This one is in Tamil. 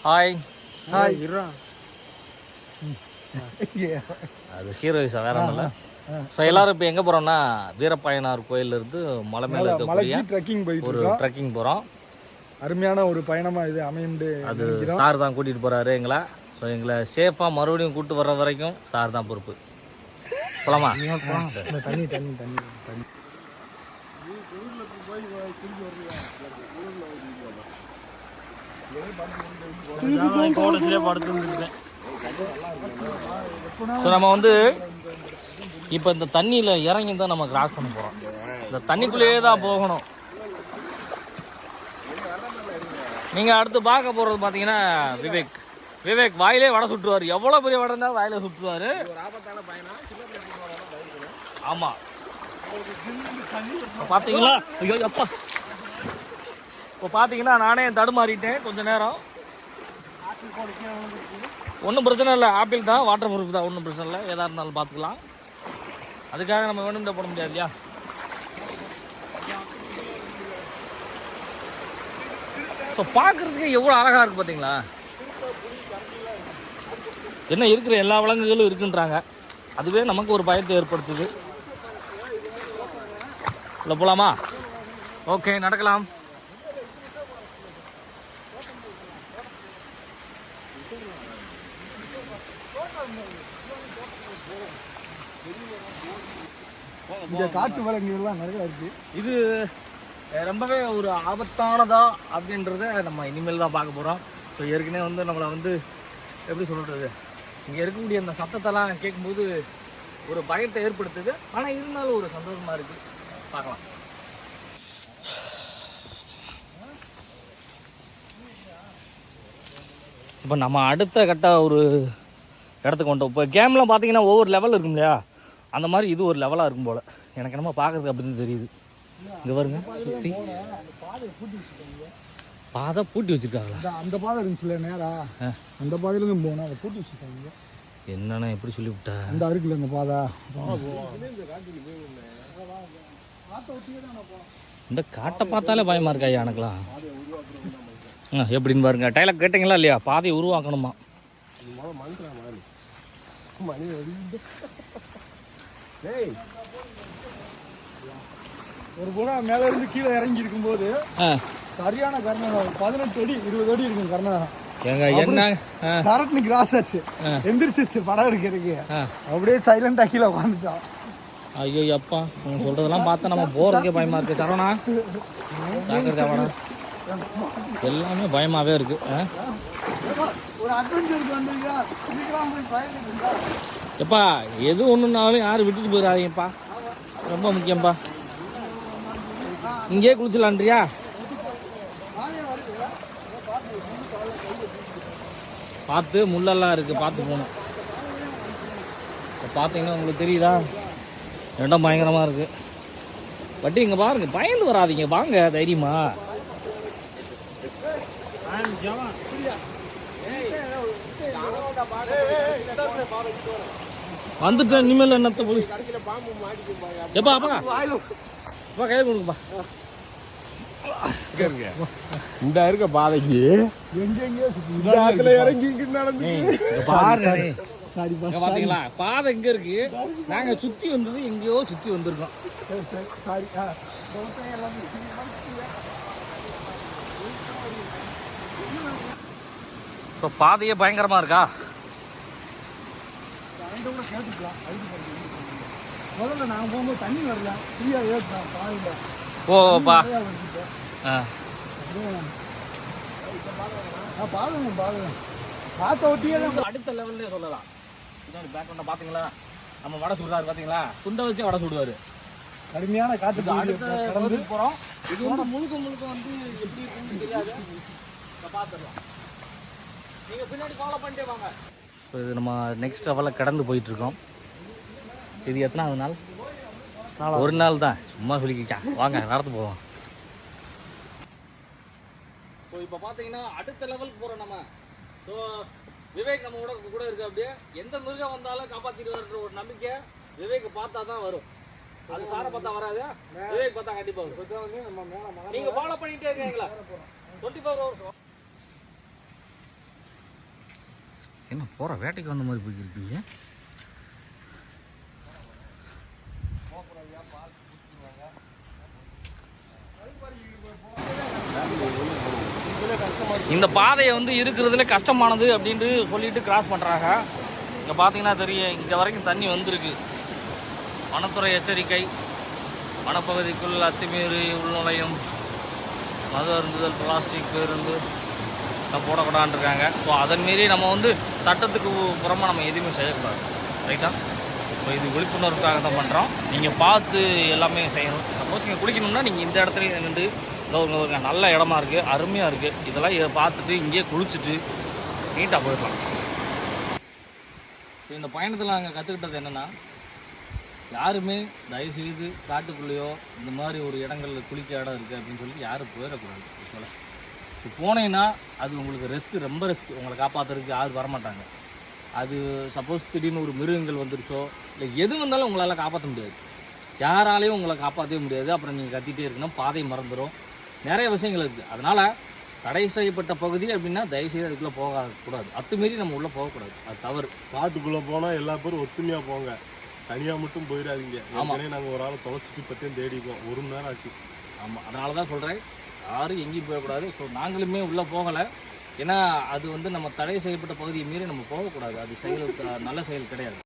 Hi hi. அது ஹீரோயிஸா வேற ஒன்றும் இல்லை. ஸோ எல்லாரும் இப்போ எங்கே போகிறோம்னா வீரப்பயனார் கோயிலிருந்து மலை மேலே இருக்கக்கூடிய ட்ரெக்கிங் போயிட்டு ஒரு ட்ரெக்கிங் போகிறோம். அருமையான ஒரு பயணமாக இது அமைந்து அது சார் தான் கூட்டிகிட்டு போகிறாரு எங்களை. ஸோ எங்களை சேஃபாக மறுபடியும் கூப்பிட்டு வர்ற வரைக்கும் சார் தான் பொறுப்பு. போலாமா? தண்ணி தண்ணி தண்ணி தண்ணி ஸோ நம்ம வந்து இப்போ இந்த தண்ணியில் இறங்கி தான் நம்ம கிராஸ் பண்ண போகிறோம். இந்த தண்ணிக்குள்ளேயே தான் போகணும். நீங்கள் அடுத்து பார்க்க போகிறது பார்த்தீங்கன்னா விவேக் வாயிலே வடை சுட்டுருவார். எவ்வளோ பெரிய வடை இருந்தாலும் வாயில சுட்டுருவார். ஆமாம், பார்த்தீங்களா? ஐயோ அப்பா, இப்போ பார்த்தீங்கன்னா நானே தடுமாறிட்டேன் கொஞ்ச நேரம். ஒன்றும் பிரச்சனை இல்லை, ஆப்பிள் தான், வாட்டர் ப்ரூஃப் தான், ஒன்றும் பிரச்சனை இல்லை. எதாக இருந்தாலும் பார்த்துக்கலாம். அதுக்காக நம்ம வேணும்னு போட முடியாது இல்லையா? ஸோ பார்க்குறதுக்கு எவ்வளோ அழகாக இருக்குது பார்த்தீங்களா? என்ன இருக்கிற எல்லா விலங்குகளும் இருக்குன்றாங்க. அதுவே நமக்கு ஒரு பயத்தை ஏற்படுத்துது. இல்லை போகலாமா? ஓகே, நடக்கலாம். இந்த காட்டு விலங்குகள்லாம் நிறைய இருக்கு. இது ரொம்பவே ஒரு ஆபத்தானதா அப்படின்றத நம்ம இனிமேல் தான் பார்க்க போகிறோம். ஸோ ஏற்கனவே வந்து நம்மளை வந்து எப்படி சொல்கிறது, இங்கே இருக்கக்கூடிய அந்த சத்தத்தெல்லாம் கேட்கும்போது ஒரு பயத்தை ஏற்படுத்துது. ஆனால் இருந்தாலும் ஒரு சந்தோஷமாக இருக்குது. பார்க்கலாம். இப்போ நம்ம அடுத்த கட்ட ஒரு இடத்துக்கு வந்துட்டோம். இப்போ கேம்லாம் பார்த்தீங்கன்னா ஒவ்வொரு லெவல் இருக்கும் இல்லையா? அந்த மாதிரி இது ஒரு லெவலாக இருக்கும் போல் எனக்கு என்னமோ பார்க்குறதுக்கு அப்படின்னு தெரியுது. இங்கே பாருங்க, சுற்றி பாதை பூட்டி வச்சுருக்காங்களா? அந்த பாதை இருந்துச்சுல நேரா, அந்த பாதையிலேருந்து போனால் அதை பூட்டி வச்சுருக்காங்க. என்னன்னா எப்படி சொல்லிவிட்டா? அந்த இருக்குல்ல இந்த பாதை, இந்த காட்டை பார்த்தாலே பயமாக இருக்கா எனக்குலாம். எப்படின்னு பாருங்க. டைலாக் கேட்டிங்களா இல்லையா? பாதையை உருவாக்கணுமா? ஒரு குணம் மேல இருந்து கீழே இறங்கி இருக்கும்போது சரியான கர்நாடகம் 18 அடி 20 அடி இருக்கும் கர்நாடகம். என்ன கரெக்ட்னு கிராஸ் ஆச்சு, எந்திரிச்சிச்சு படம் எடுக்கிறதுக்கு. அப்படியே சைலண்டா கீழே உட்காந்துட்டோம். ஐயோ அப்பா, நீங்க சொல்றதெல்லாம் பார்த்தா நம்ம போறதுக்கே பயமா இருக்கு. சரவணா ஜாக்கிரதை, எல்லாமே பயமாவே இருக்கு. ஒரு அட்வென்ச்சருக்கு வந்தீங்க, எப்பா எது ஒண்ணுனாலும் யாரும் விட்டுட்டு போயிடாதீங்கப்பா, ரொம்ப முக்கியம்ப்பா. இங்கே குளிச்சலான்றியா? பார்த்து முள்ளெல்லாம் இருக்கு, பார்த்து போகணும். இப்போ பார்த்தீங்கன்னா உங்களுக்கு தெரியுதா, இடம் பயங்கரமா இருக்கு. பட் இங்க பாருங்க, பயந்து வராதிங்க, வாங்க தைரியமா. வந்துட்டேன், இனிமேல் என்னத்த போய் எப்பா அப்பா கையை கொடுங்கப்பா. இந்த இருக்க பாதைக்கு பாத்தீங்களா, பாதை எங்க இருக்கு? நாங்க சுத்தி வந்தது எங்கேயோ சுத்தி வந்திருக்கோம். இப்போ பாதையே பயங்கரமா இருக்கா? முதல்ல நான் போகும்போது தண்ணி வரல, ஃப்ரீயா ஏறிட்டேன் பாதையில. ஓப்பா அடுத்த லெவல்லே சொல்லலாம். பேக்ரவுண்ட் பாத்தீங்களா, நம்ம வடை சுடுறாரு பாத்தீங்களா, துண்டை வச்சு வடை சுடுவாரு. கடுமையான காற்று அடுத்த போறோம். இது வந்து முழுக்க வந்து எப்படி இருக்குன்னு தெரியாது, பார்த்துடலாம். நீங்க பின்னாடி ஃபாலோ பண்ணிட்டே வாங்க. இப்போ இது நம்ம நெக்ஸ்ட் லெவலில் கடந்து போயிட்டு இருக்கோம். இது எத்தனாவது நாள்? ஒரு நாள் தான், சும்மா சொல்லிக்கிட்டேன். வாங்க நடந்து போவோம். ஸோ இப்போ பார்த்தீங்கன்னா அடுத்த லெவலுக்கு போகிறோம் நம்ம. ஸோ விவேக் நம்ம கூட இருக்கு. அப்படியே எந்த மிருகம் வந்தாலும் காப்பாற்றிடுவார்ன்ற ஒரு நம்பிக்கை விவேக் பார்த்தா தான் வரும். அது சாரை பார்த்தா வராது, விவேக் பார்த்தா கண்டிப்பாக வரும். நீங்கள் ஃபாலோ பண்ணிகிட்டே இருக்கீங்களா 24 hours? என்ன போகிற வேட்டைக்கு வந்த மாதிரி போய்க்கிருக்கீங்க? இந்த பாதையை வந்து இருக்கிறதுல கஷ்டமானது அப்படின்ட்டு சொல்லிட்டு கிராஸ் பண்ணுறாங்க. இங்கே பார்த்தீங்கன்னா தெரியும், இங்கே வரைக்கும் தண்ணி வந்திருக்கு. வனத்துறை எச்சரிக்கை, வனப்பகுதிக்குள் அத்துமீறி உள்நுழையும், மது அருந்துதல், பிளாஸ்டிக் இருந்து போடக்கூடாதுன்னு இருக்காங்க. ஸோ அதன் மீறி நம்ம வந்து சட்டத்துக்கு புறமாக நம்ம எதுவுமே செய்யக்கூடாது. ரைட்டா? ஸோ இது விழிப்புணர்வுக்காக தான் பண்ணுறோம். நீங்கள் பார்த்து எல்லாமே செய்யணும். சப்போஸ் நீங்கள் குளிக்கணும்னா நீங்கள் இந்த இடத்துல நின்று ஒரு நல்ல இடமா இருக்குது, அருமையாக இருக்குது, இதெல்லாம் இதை பார்த்துட்டு இங்கேயே குளிச்சுட்டு நீட்டாக போயிடலாம். ஸோ இந்த பயணத்தில் நாங்கள் கற்றுக்கிட்டது என்னென்னா, யாருமே தயவுசெய்து காட்டுக்குள்ளேயோ இந்த மாதிரி ஒரு இடங்களில் குளிக்க இடம் இருக்குது அப்படின்னு சொல்லி யாரும் போயிடக்கூடாது. சொல்ல ஸோ போனீங்கன்னா அது உங்களுக்கு ரிஸ்க்கு, ரொம்ப ரிஸ்க்கு. உங்களை காப்பாற்றுறதுக்கு யாரும் வரமாட்டாங்க. அது சப்போஸ் திடீர்னு ஒரு மிருகங்கள் வந்துருச்சோ இல்லை எது வந்தாலும் உங்களால் காப்பாற்ற முடியாது. யாராலையும் உங்களை காப்பாற்றவே முடியாது. அப்புறம் நீங்கள் கத்திகிட்டே இருக்கணும், பாதை மறந்துடும், நிறைய விஷயங்கள் இருக்குது. அதனால் தடை செய்யப்பட்ட பகுதி அப்படின்னா தயவுசெய்து அதுக்குள்ளே போகக்கூடாது. அத்துமீறி நம்ம உள்ளே போகக்கூடாது, அது தவறு. காட்டுக்குள்ளே போனால் எல்லா பேரும் ஒத்துமையாக போங்க, தனியாக மட்டும் போயிடாதீங்க. ஆமாம், நாங்கள் ஒரு ஆளை தொலைச்சிட்டு பற்றியும் தேடிப்போம், 1 மணி நேரம் ஆச்சு. ஆமாம், அதனால தான் சொல்கிறேன், யாரும் எங்கேயும் போகக்கூடாது. ஸோ நாங்களுமே உள்ளே போகலை. ஏன்னா அது வந்து நம்ம தடை செய்யப்பட்ட பகுதியை மீறி நம்ம போகக்கூடாது. அது செயல் நல்ல செயல் கிடையாது.